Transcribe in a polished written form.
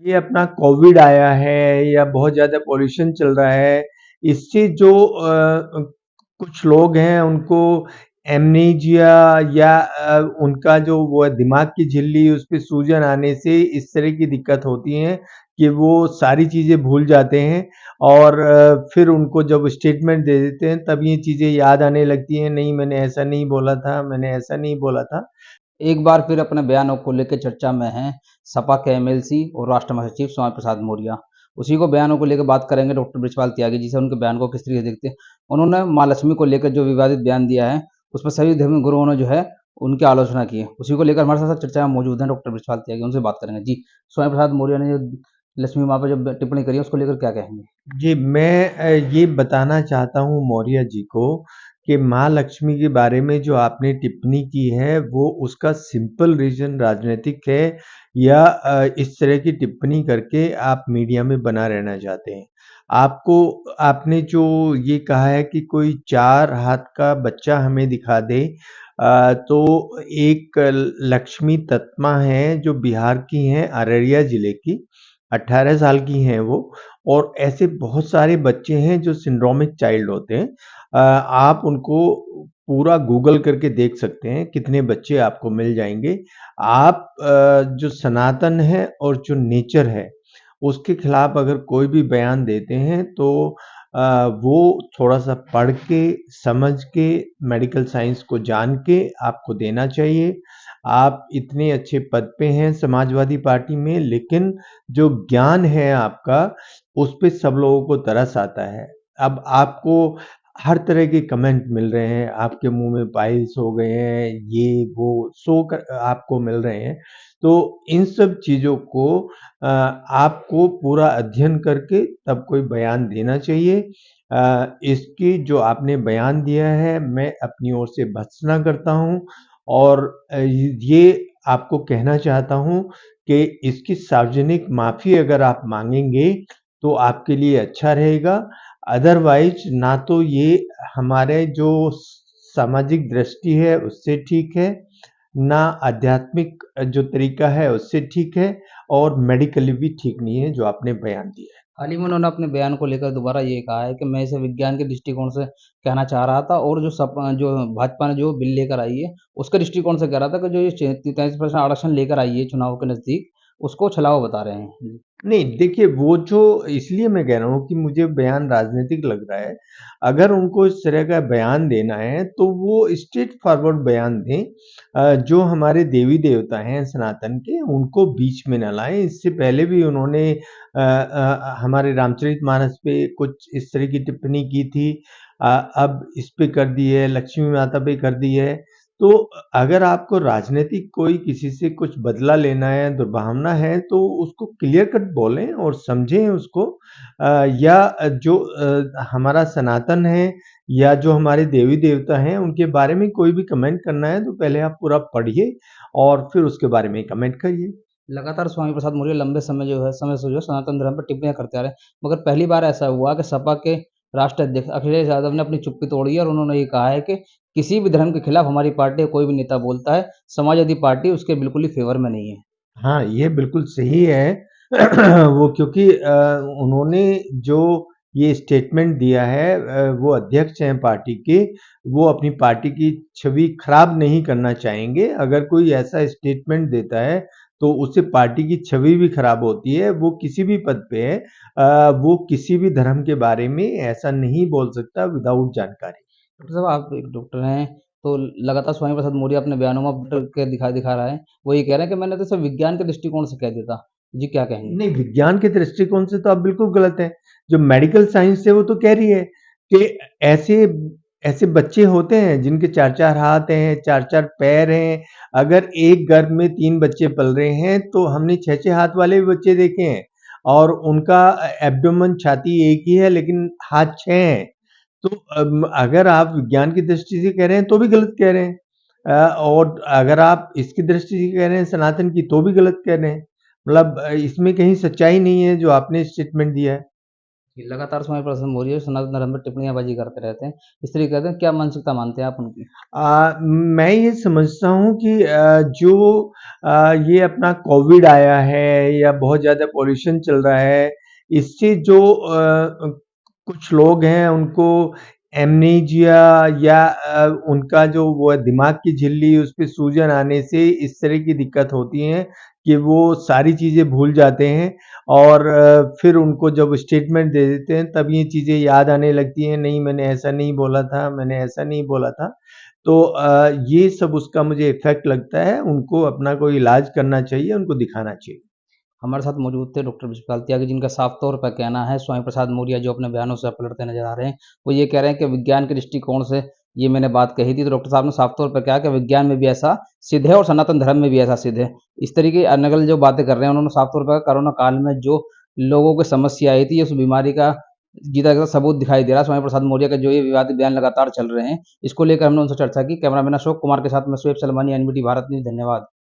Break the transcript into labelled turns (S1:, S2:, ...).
S1: ये अपना कोविड आया है या बहुत ज़्यादा पॉल्यूशन चल रहा है, इससे जो कुछ लोग हैं उनको एमनीजिया या उनका जो वो है दिमाग की झिल्ली उस पे सूजन आने से इस तरह की दिक्कत होती है कि वो सारी चीज़ें भूल जाते हैं और फिर उनको जब स्टेटमेंट दे देते हैं तब ये चीज़ें याद आने लगती हैं, नहीं मैंने ऐसा नहीं बोला था, मैंने ऐसा नहीं बोला था।
S2: एक बार फिर अपने बयानों को लेकर चर्चा में हैं सपा के एमएलसी और राष्ट्र महासचिव स्वामी प्रसाद मौर्य। उसी को बयानों को लेकर बात करेंगे डॉक्टर बृजपाल त्यागी जी से, उनके बयान को किस तरीके से देखते हैं। उन्होंने माँ लक्ष्मी को लेकर जो विवादित बयान दिया है, उसमें सभी धर्म गुरुओं ने जो है उनकी आलोचना की है। उसी को लेकर हमारे साथ चर्चा में मौजूद हैं डॉक्टर बृजपाल त्यागी, उनसे बात करेंगे। जी, स्वामी प्रसाद मौर्य ने जो लक्ष्मी माँ पर जब टिप्पणी करी है, उसको लेकर क्या कहेंगे?
S1: जी, मैं ये बताना चाहता हूँ मौर्य जी को कि माँ लक्ष्मी के बारे में जो आपने टिप्पणी की है, वो उसका सिंपल रीज़न राजनीतिक है या इस तरह की टिप्पणी करके आप मीडिया में बना रहना चाहते हैं। आपको आपने जो ये कहा है कि कोई 4 हाथ का बच्चा हमें दिखा दे तो एक लक्ष्मी तत्मा हैं जो बिहार की हैं, अररिया ज़िले की, 18 साल की हैं वो और ऐसे बहुत सारे बच्चे हैं जो सिंड्रोमिक चाइल्ड होते हैं। आप उनको पूरा गूगल करके देख सकते हैं, कितने बच्चे आपको मिल जाएँगे। आप जो सनातन है और जो नेचर है, उसके खिलाफ अगर कोई भी बयान देते हैं तो वो थोड़ा-सा पढ़ के, समझ के, मेडिकल साइंस को जान के आपको देना चाहिए। आप इतने अच्छे पद पे हैं समाजवादी पार्टी में लेकिन जो ज्ञान है आपका, उस पे सब लोगों को तरस आता है। अब आपको हर तरह के कमेंट मिल रहे हैं, आपके मुँह में पाइल्स हो गए हैं, ये वो सो कर आपको मिल रहे हैं। तो इन सब चीज़ों को आपको पूरा अध्ययन करके तब कोई बयान देना चाहिए। इसकी जो आपने बयान दिया है, मैं अपनी ओर से भर्त्सना करता हूँ और ये आपको कहना चाहता हूँ कि इसकी सार्वजनिक माफ़ी अगर आप माँगेंगे, तो आपके लिए अच्छा रहेगा। अदरवाइज़ ना तो ये हमारे जो सामाजिक दृष्टि है उससे ठीक है, ना आध्यात्मिक जो तरीका है उससे ठीक है और मेडिकली भी ठीक नहीं है जो आपने बयान दिया है।
S2: हाल ही में उन्होंने अपने बयान को लेकर दोबारा ये कहा है कि मैं इसे विज्ञान के दृष्टिकोण से कहना चाह रहा था और जो भाजपा ने जो बिल लेकर आई है, उसके दृष्टिकोण से कह रहा था कि जो ये 33% आरक्षण लेकर आई है चुनाव के नज़दीक, उसको छलावा बता रहे हैं। जी।
S1: नहीं, देखिए वो जो इसलिए मैं कह रहा हूँ कि मुझे बयान राजनीतिक लग रहा है। अगर उनको इस तरह का बयान देना है, तो वो स्ट्रेट फॉरवर्ड बयान दें। जो हमारे देवी-देवता हैं सनातन के, उनको बीच में ना लाएँ। इससे पहले भी उन्होंने हमारे रामचरितमानस पे कुछ इस तरह की टिप्पणी की थी। अब इस पे कर दी है, लक्ष्मी माता पे कर दी है। तो अगर आपको राजनीतिक कोई किसी से कुछ बदला लेना है, दुर्भावना है, तो उसको क्लियर कट बोलें और समझें उसको या जो हमारा सनातन है या जो हमारे देवी-देवता हैं, उनके बारे में कोई भी कमेंट करना है, तो पहले आप पूरा पढ़िए और फिर उसके बारे में कमेंट करिए।
S2: लगातार स्वामी प्रसाद मौर्य लंबे समय से जो है सनातन धर्म पर टिप्पणियाँ करते आ रहे हैं। मगर पहली बार ऐसा हुआ कि सपा के राष्ट्रीय अध्यक्ष अखिलेश यादव ने अपनी चुप्पी तोड़ी है और उन्होंने ये कहा है कि किसी भी धर्म के खिलाफ हमारी पार्टी का कोई भी नेता बोलता है, समाजवादी पार्टी उसके बिल्कुल ही फ़ेवर में नहीं है।
S1: हाँ, ये बिल्कुल सही है। वो क्योंकि उन्होंने जो ये स्टेटमेंट दिया है वो अध्यक्ष हैं पार्टी के, वो अपनी पार्टी की छवि खराब नहीं करना चाहेंगे। अगर कोई ऐसा स्टेटमेंट देता है, तो उससे पार्टी की छवि भी खराब होती है। वो किसी भी पद पे है वो किसी भी धर्म के बारे में ऐसा नहीं बोल सकता विदाउट जानकारी।
S2: डॉक्टर साहब आप एक डॉक्टर हैं, तो लगातार स्वामी प्रसाद मौर्य अपने बयानों में के दिखा दिखा रहा है। वो ये कह रहे हैं कि मैंने तो सिर्फ़ विज्ञान के दृष्टिकोण से कह दिया था। जी, क्या कहेंगे?
S1: नहीं, विज्ञान के दृष्टिकोण से तो आप बिल्कुल गलत हैं। जो मेडिकल साइंस है वो तो कह रही है कि ऐसे ऐसे बच्चे होते हैं जिनके 4-4 हाथ हैं, 4-4 पैर हैं। अगर एक गर्भ में 3 बच्चे पल रहे हैं तो हमने 6-6 हाथ वाले भी बच्चे देखे हैं और उनका एब्डोमेन छाती एक ही है लेकिन हाथ 6 हैं। तो अगर आप विज्ञान की दृष्टि से कह रहे हैं तो भी गलत कह रहे हैं। और अगर आप इसकी दृष्टि से कह रहे हैं सनातन की तो भी गलत कह रहे हैं। मतलब इसमें कहीं सच्चाई नहीं है जो आपने स्टेटमेंट दिया है।
S2: ये लगातार स्वामी प्रसाद मौर्य सनातन धर्म पर टिप्पणियाबाजी करते रहते हैं, इस तरीके कहते हैं, क्या मानसिकता मानते हैं आप उनकी?
S1: मैं ये समझता हूँ कि ये अपना कोविड आया है या बहुत ज़्यादा पॉल्यूशन चल रहा है, इससे जो कुछ लोग हैं उनको एमनीजिया या उनका जो वो है दिमाग की झिल्ली उस पे सूजन आने से इस तरह की दिक्कत होती है कि वो सारी चीज़ें भूल जाते हैं और फिर उनको जब स्टेटमेंट दे देते हैं तब ये चीज़ें याद आने लगती हैं, नहीं मैंने ऐसा नहीं बोला था, मैंने ऐसा नहीं बोला था। तो ये सब उसका मुझे इफ़ेक्ट लगता है, उनको अपना कोई इलाज करना चाहिए, उनको दिखाना चाहिए।
S2: हमारे साथ मौजूद थे डॉक्टर विश्वपाल त्यागी, जिनका साफ तौर पर कहना है स्वामी प्रसाद मौर्य जो अपने बयानों से पलटते नजर आ रहे हैं। वो ये कह रहे हैं कि विज्ञान के दृष्टिकोण से ये मैंने बात कही थी, तो डॉक्टर साहब ने साफ तौर पर कहा कि विज्ञान में भी ऐसा सिद्ध है और सनातन धर्म में भी ऐसा सिद्ध है। इस तरीके अनगल जो बातें कर रहे हैं, उन्होंने साफ तौर पर कहा, कोरोना काल में जो लोगों को समस्या आई थी, उस बीमारी का जीता जागता सबूत दिखाई दे रहा है। स्वामी प्रसाद मौर्य के जो ये विवादित बयान लगातार चल रहे हैं, इसको लेकर हमने उनसे चर्चा की। कैमरामैन अशोक कुमार के साथ मैं शोएब सलमानी, एनबीटी भारत न्यूज़। धन्यवाद।